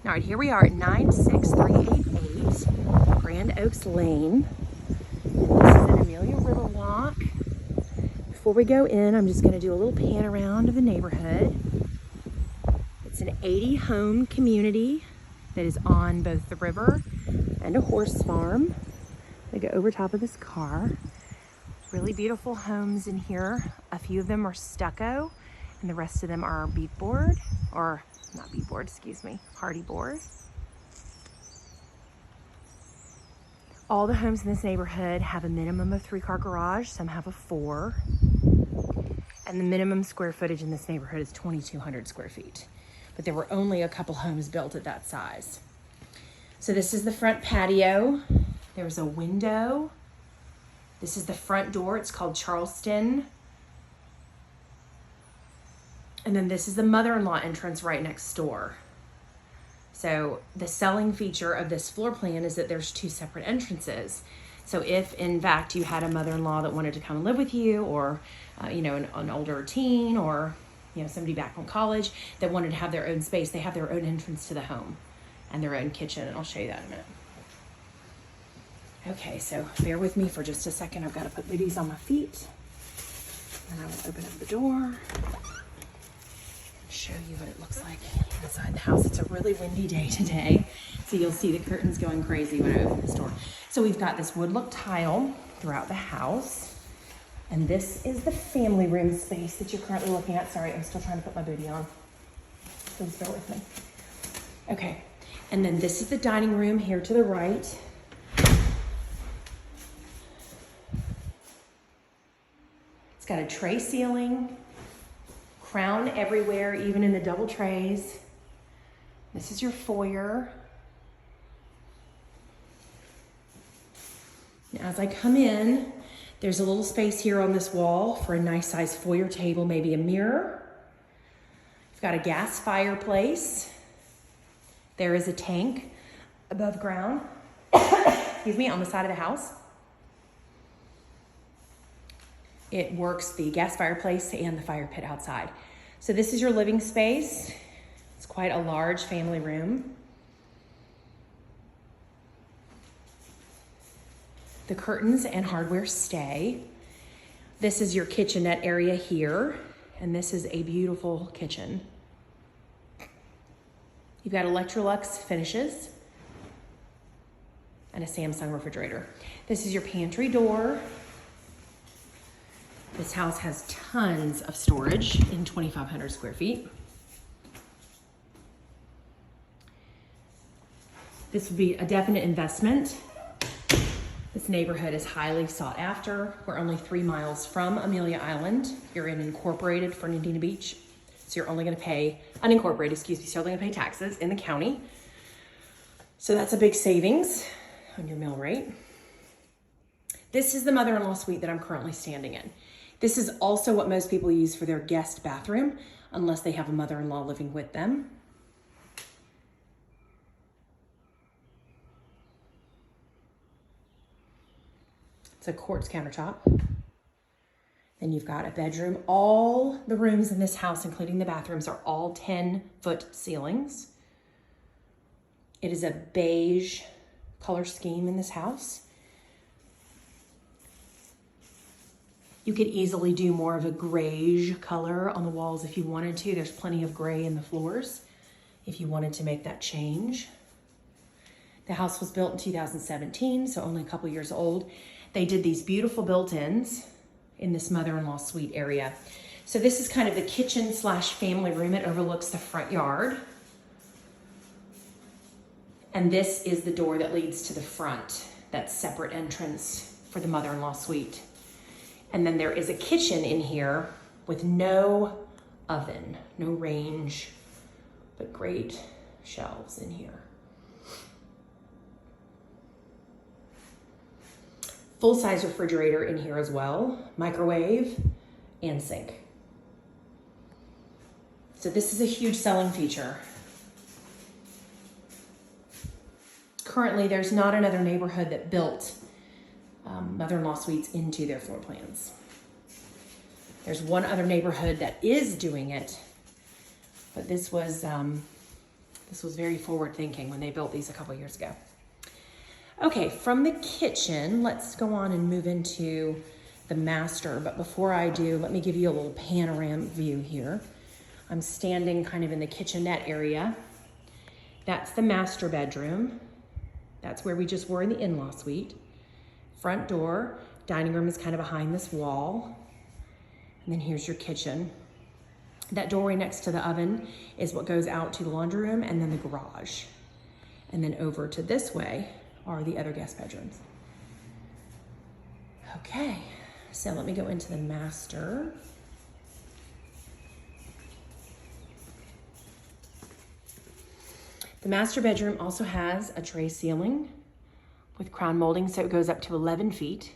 All right, here we are at 96388 Grand Oaks Lane. And this is an Amelia River walk. Before we go in, I'm just gonna do a little pan around of the neighborhood. It's an 80 home community that is on both the river and a horse farm. I go over top of this car. Really beautiful homes in here. A few of them are stucco and the rest of them are bead board, or not bead board, excuse me, hardy board. All the homes in this neighborhood have a minimum of 3-car garage. Some have a 4. And the minimum square footage in this neighborhood is 2,200 square feet. But there were only a couple homes built at that size. So this is the front patio. There's a window. This is the front door. It's called Charleston. And then this is the mother-in-law entrance right next door. So the selling feature of this floor plan is that there's 2 separate entrances. So if in fact you had a mother-in-law that wanted to come and live with you, or an older teen, or somebody back from college that wanted to have their own space, they have their own entrance to the home and their own kitchen, and I'll show you that in a minute. Okay, so bear with me for just a second. I've got to put booties on my feet, and I will open up the door. Show you what it looks like inside the house. It's a really windy day today, so you'll see the curtains going crazy when I open this door. So we've got this wood look tile throughout the house, and this is the family room space that you're currently looking at. Sorry, I'm still trying to put my booty on. Please bear with me. Okay, and then this is the dining room here to the right. It's got a tray ceiling. Crown everywhere, even in the double trays. This is your foyer. Now, as I come in, there's a little space here on this wall for a nice size foyer table, maybe a mirror. You've got a gas fireplace. There is a tank above ground, excuse me, on the side of the house. It works the gas fireplace and the fire pit outside. So this is your living space. It's quite a large family room. The curtains and hardware stay. This is your kitchenette area here, and this is a beautiful kitchen. You've got Electrolux finishes and a Samsung refrigerator. This is your pantry door. This house has tons of storage in 2,500 square feet. This would be a definite investment. This neighborhood is highly sought after. We're only 3 miles from Amelia Island. You're in incorporated Fernandina Beach. So you're only gonna pay, unincorporated, excuse me, so you're only gonna pay taxes in the county. So that's a big savings on your mill rate. This is the mother-in-law suite that I'm currently standing in. This is also what most people use for their guest bathroom, unless they have a mother-in-law living with them. It's a quartz countertop. Then you've got a bedroom. All the rooms in this house, including the bathrooms, are all 10-foot ceilings. It is a beige color scheme in this house. You could easily do more of a grayish color on the walls if you wanted to. There's plenty of gray in the floors if you wanted to make that change. The house was built in 2017, so only a couple years old. They did these beautiful built-ins in this mother-in-law suite area. So this is kind of the kitchen slash family room. It overlooks the front yard. And this is the door that leads to the front, that separate entrance for the mother-in-law suite. And then there is a kitchen in here with no oven, no range, but great shelves in here. Full-size refrigerator in here as well, microwave and sink. So this is a huge selling feature. Currently, there's not another neighborhood that built mother-in-law suites into their floor plans. There's one other neighborhood that is doing it, but this was This was very forward thinking when they built these a couple years ago. Okay, from the kitchen, let's go on and move into the master. But before I do, let me give you a little panoramic view here. I'm standing kind of in the kitchenette area. That's the master bedroom. That's where we just were in the in-law suite. Front door, dining room is kind of behind this wall. And then here's your kitchen. That doorway next to the oven is what goes out to the laundry room and then the garage. And then over to this way are the other guest bedrooms. Okay, so let me go into the master. The master bedroom also has a tray ceiling with crown molding, so it goes up to 11 feet.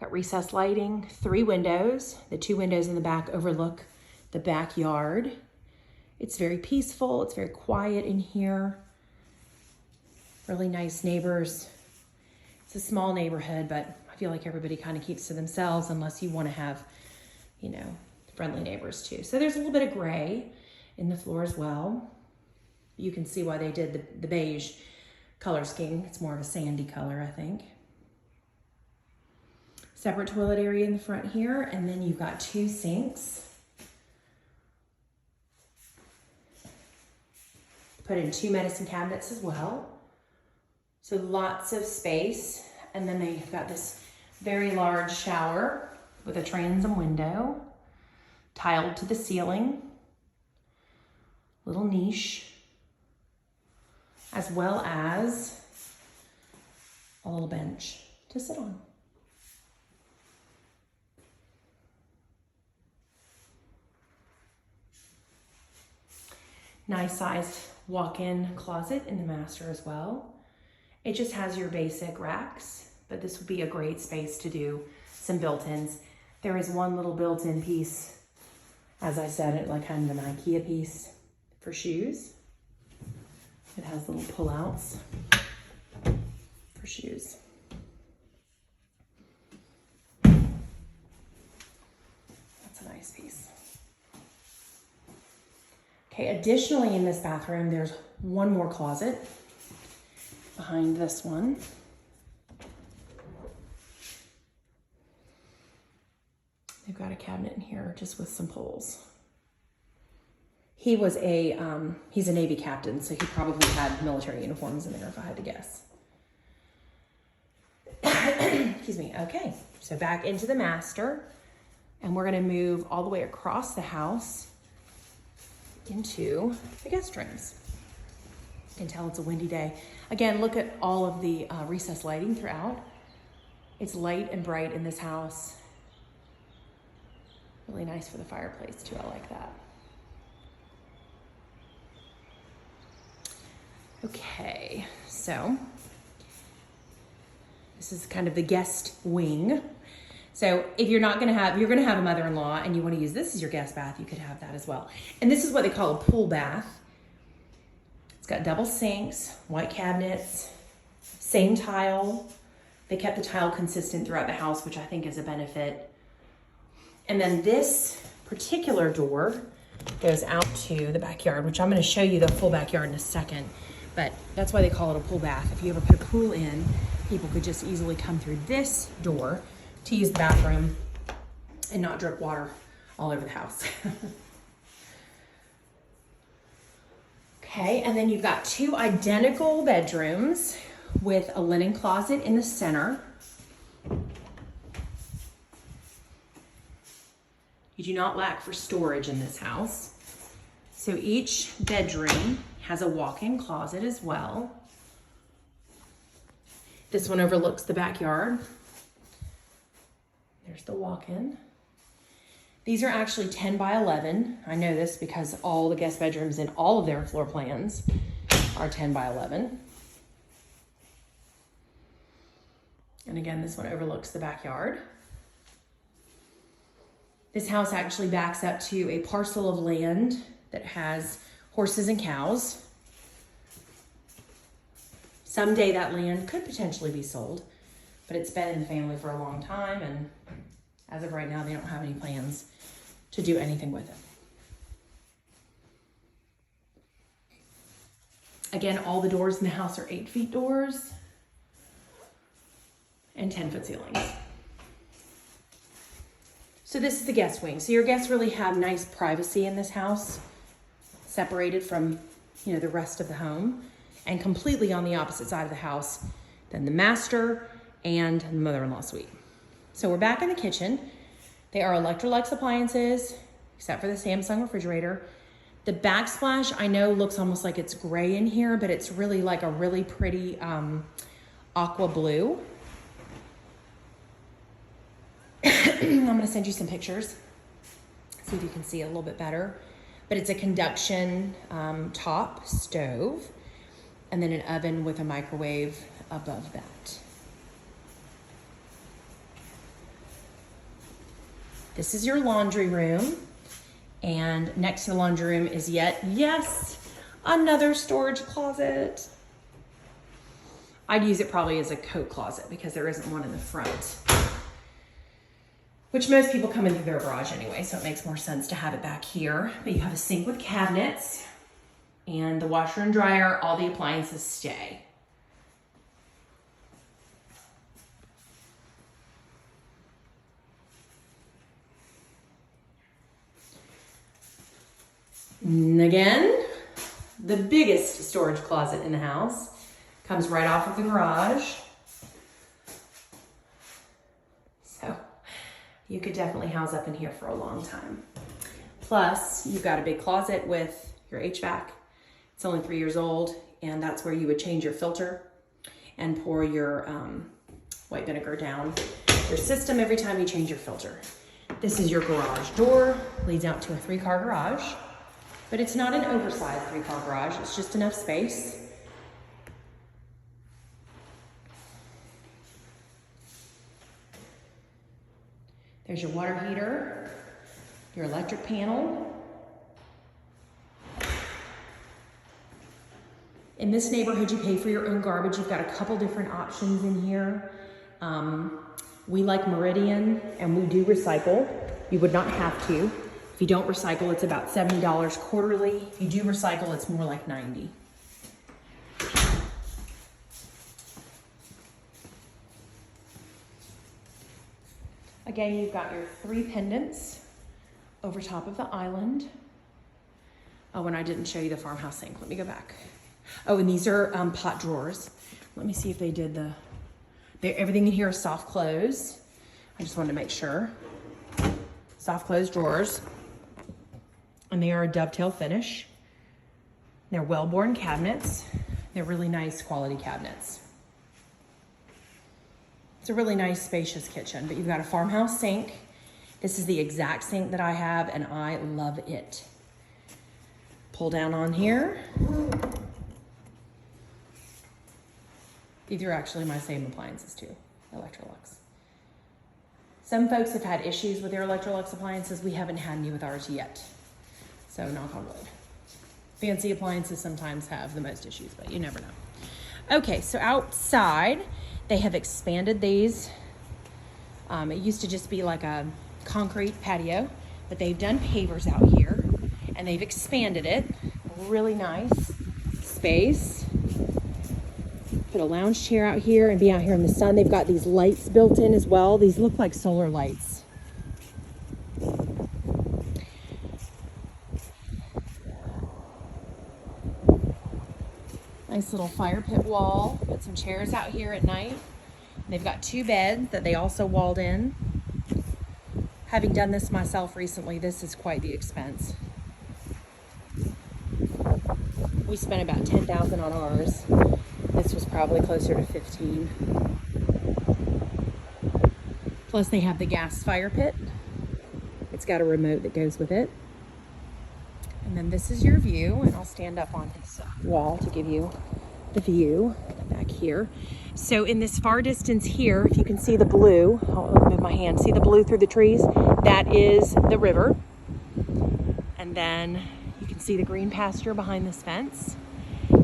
Got recessed lighting, 3 windows. The 2 windows in the back overlook the backyard. It's very peaceful, it's very quiet in here. Really nice neighbors. It's a small neighborhood, but I feel like everybody kind of keeps to themselves unless you want to have, you know, friendly neighbors too. So there's a little bit of gray in the floor as well. You can see why they did the beige color scheme. It's more of a sandy color, I think. Separate toilet area in the front here, and then you've got 2 sinks. Put in 2 medicine cabinets as well. So lots of space. And then they've got this very large shower with a transom window, tiled to the ceiling, little niche, as well as a little bench to sit on. Nice sized walk-in closet in the master as well. It just has your basic racks, but this would be a great space to do some built-ins. There is one little built-in piece, as I said, like kind of an IKEA piece for shoes. It has little pull-outs for shoes. That's a nice piece. Okay, additionally in this bathroom, there's one more closet behind this one. They've got a cabinet in here just with some poles. He was he's a Navy captain, so he probably had military uniforms in there if I had to guess. Excuse me. Okay, so back into the master, and we're gonna move all the way across the house into the guest rooms. You can tell it's a windy day. Again, look at all of the recessed lighting throughout. It's light and bright in this house. Really nice for the fireplace too, I like that. Okay, so this is kind of the guest wing. So if you're gonna have a mother-in-law and you wanna use this as your guest bath, you could have that as well. And this is what they call a pool bath. It's got double sinks, white cabinets, same tile. They kept the tile consistent throughout the house, which I think is a benefit. And then this particular door goes out to the backyard, which I'm gonna show you the full backyard in a second. But that's why they call it a pool bath. If you ever put a pool in, people could just easily come through this door to use the bathroom and not drip water all over the house. Okay, and then you've got 2 identical bedrooms with a linen closet in the center. You do not lack for storage in this house. So each bedroom has a walk-in closet as well. This one overlooks the backyard. There's the walk-in. These are actually 10 by 11. I know this because all the guest bedrooms in all of their floor plans are 10 by 11. And again, this one overlooks the backyard. This house actually backs up to a parcel of land that has horses and cows. Someday that land could potentially be sold, but it's been in the family for a long time, and as of right now, they don't have any plans to do anything with it. Again, all the doors in the house are 8 feet doors and 10-foot ceilings. So this is the guest wing. So your guests really have nice privacy in this house, separated from, you know, the rest of the home, and completely on the opposite side of the house than the master and the mother-in-law suite. So we're back in the kitchen. They are Electrolux appliances, except for the Samsung refrigerator. The backsplash, I know, looks almost like it's gray in here, but it's really like a really pretty aqua blue. I'm gonna send you some pictures, see if you can see it a little bit better. But it's a conduction top stove, and then an oven with a microwave above that. This is your laundry room. And next to the laundry room is yes, another storage closet. I'd use it probably as a coat closet because there isn't one in the front, which most people come in through their garage anyway, so it makes more sense to have it back here. But you have a sink with cabinets, and the washer and dryer, all the appliances stay. And again, the biggest storage closet in the house comes right off of the garage. So you could definitely house up in here for a long time. Plus, you've got a big closet with your HVAC. It's only 3 years old, and that's where you would change your filter and pour your white vinegar down your system every time you change your filter. This is your garage door, leads out to a 3-car garage. But it's not an oversized 3-car garage, it's just enough space. There's your water heater, your electric panel. In this neighborhood, you pay for your own garbage. You've got a couple different options in here. We like Meridian, and we do recycle. You would not have to. If you don't recycle, it's about $70 quarterly. If you do recycle, it's more like $90. Again, you've got your 3 pendants over top of the island. Oh, and I didn't show you the farmhouse sink. Let me go back. Oh, and these are pot drawers. Let me see if they did everything in here is soft close. I just wanted to make sure. Soft close drawers. And they are a dovetail finish. They're well-born cabinets. They're really nice quality cabinets. It's a really nice spacious kitchen, but you've got a farmhouse sink. This is the exact sink that I have, and I love it. Pull down on here. These are actually my same appliances too, Electrolux. Some folks have had issues with their Electrolux appliances. We haven't had any with ours yet. So knock on wood. Fancy appliances sometimes have the most issues, but you never know. Okay, so outside, they have expanded these. It used to just be like a concrete patio, but they've done pavers out here, and they've expanded it. Really nice space. Put a lounge chair out here and be out here in the sun. They've got these lights built in as well. These look like solar lights. Nice little fire pit wall. Put some chairs out here at night. They've got 2 beds that they also walled in. Having done this myself recently, this is quite the expense. We spent about $10,000 on ours. This was probably closer to $15,000. Plus they have the gas fire pit. It's got a remote that goes with it. And then this is your view, and I'll stand up on this wall to give you the view back here. So in this far distance here, if you can see the blue, I'll move my hand, see the blue through the trees? That is the river. And then you can see the green pasture behind this fence.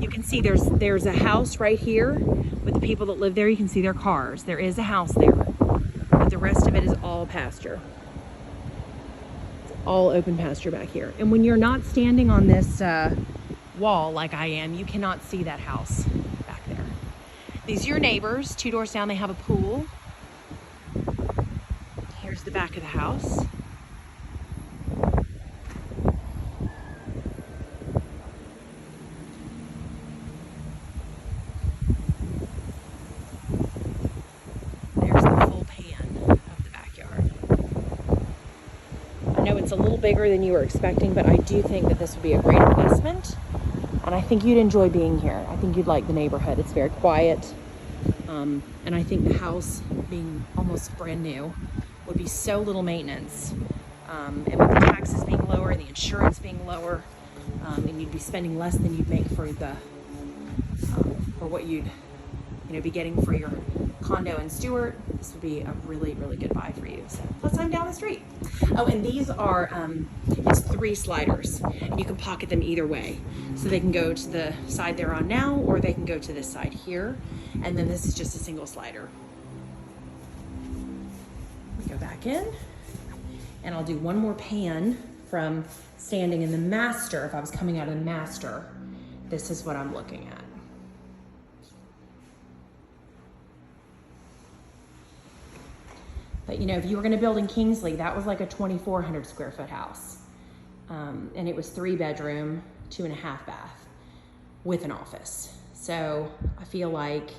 You can see there's a house right here with the people that live there. You can see their cars. There is a house there, but the rest of it is all pasture. All open pasture back here. And when you're not standing on this wall like I am, you cannot see that house back there. These are your neighbors. 2 doors down, they have a pool. Here's the back of the house. There's the full pan of the backyard. I know it's a little bigger than you were expecting, but I do think that this would be a great investment. And I think you'd enjoy being here. I think you'd like the neighborhood. It's very quiet. And I think the house being almost brand new would be so little maintenance. And with the taxes being lower and the insurance being lower, and you'd be spending less than you'd make for the, or what you'd, be getting for your condo in Stewart, this would be a really, really good buy for you. So plus I'm down the street. Oh, and these are, it's 3 sliders, and you can pocket them either way. So they can go to the side they're on now, or they can go to this side here. And then this is just a single slider. Go back in, and I'll do one more pan from standing in the master. If I was coming out of the master, this is what I'm looking at. But if you were gonna build in Kingsley, that was like a 2,400 square foot house. And it was 3 bedroom, 2.5 bath with an office. So I feel like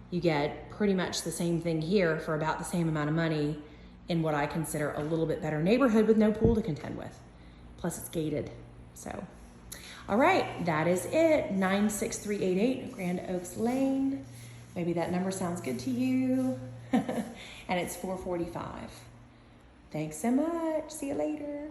you get pretty much the same thing here for about the same amount of money in what I consider a little bit better neighborhood with no pool to contend with. Plus it's gated. So, all right, that is it. 96388 Grand Oaks Lane. Maybe that number sounds good to you. And it's 445. Thanks so much. See you later.